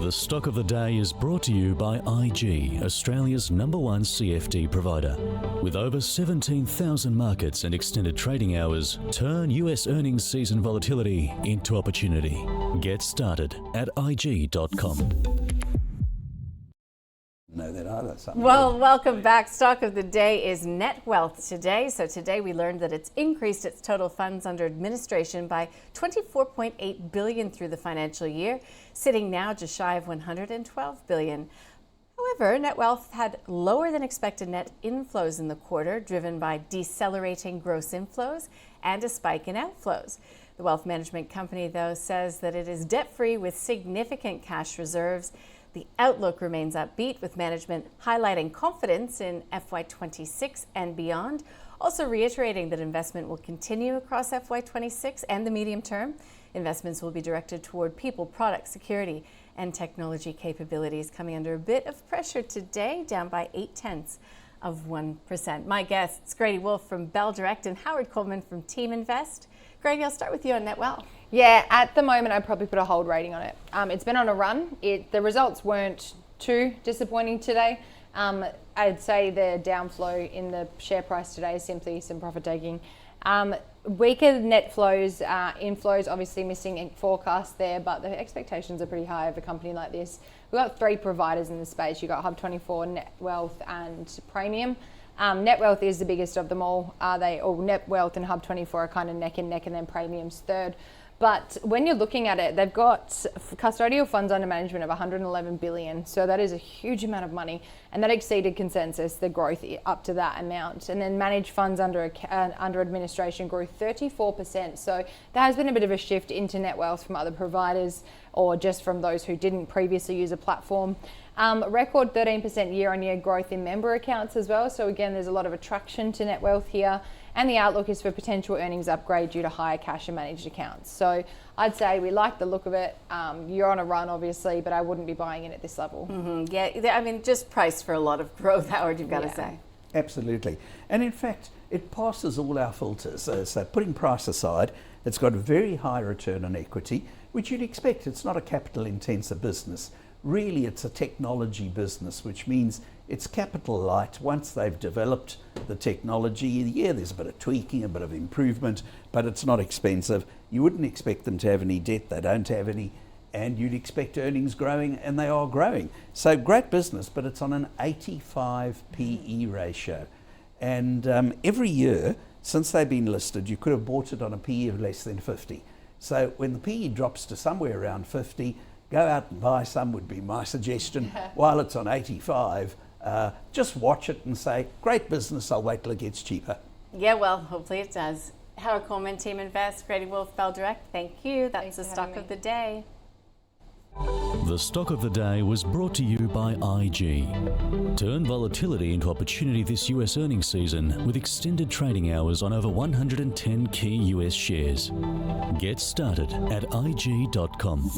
The stock of the day is brought to you by IG, Australia's #1 CFD provider. With over 17,000 markets and extended trading hours, turn US earnings season volatility into opportunity. Get started at IG.com. Know that either. Well, welcome back. Stock of the day is Netwealth today. So today we learned that it's increased its total funds under administration by $24.8 billion through the financial year, sitting now just shy of $112 billion. However, Netwealth had lower than expected net inflows in the quarter, driven by decelerating gross inflows and a spike in outflows. The wealth management company, though, says that it is debt-free with significant cash reserves. The outlook remains upbeat, with management highlighting confidence in FY26 and beyond, also reiterating that investment will continue across FY26 and the medium term. Investments will be directed toward people, product, security, and technology capabilities, coming under a bit of pressure today, down by 0.8%. My guests, Grady Wulff from Bell Direct and Howard Coleman from Teaminvest. Grady, I'll start with you on Netwealth. Yeah, at the moment, I'd probably put a hold rating on it. It's been on a run. The results weren't too disappointing today. I'd say the downflow in the share price today is simply some profit taking. Weaker net flows, inflows, obviously missing in forecast there, but the expectations are pretty high of a company like this. We've got 3 providers in the space. You've got Hub24, Netwealth, and Praemium. Netwealth is the biggest of them all. Netwealth and Hub24 are kind of neck and neck, and then Praemium's third. But when you're looking at it, they've got custodial funds under management of $111 billion. So that is a huge amount of money, and that exceeded consensus, the growth up to that amount. And then managed funds under administration grew 34%. So there has been a bit of a shift into Netwealth from other providers, or just from those who didn't previously use a platform. Record 13% year-on-year growth in member accounts as well. So again, there's a lot of attraction to Netwealth here. And the outlook is for potential earnings upgrade due to higher cash and managed accounts. So I'd say we like the look of it. You're on a run, obviously, but I wouldn't be buying in at this level. Mm-hmm. Yeah, I mean, just priced for a lot of growth, Howard, you've got to say. Absolutely. And in fact, it passes all our filters. So putting price aside, it's got a very high return on equity, which you'd expect. It's not a capital intensive business. Really, it's a technology business, which means it's capital light. Once they've developed the technology, yeah, there's a bit of tweaking, a bit of improvement, but it's not expensive. You wouldn't expect them to have any debt. They don't have any, and you'd expect earnings growing, and they are growing. So great business, but it's on an 85 PE ratio. And every year since they've been listed, you could have bought it on a PE of less than 50. So when the PE drops to somewhere around 50, go out and buy some would be my suggestion. While it's on 85, just watch it and say, great business, I'll wait till it gets cheaper. Yeah, well, hopefully it does. Howard Coleman, Teaminvest, Grady Wulff, Bell Direct, thank you. That's the stock of the day. The stock of the day was brought to you by IG. Turn volatility into opportunity this US earnings season with extended trading hours on over 110 key US shares. Get started at IG.com.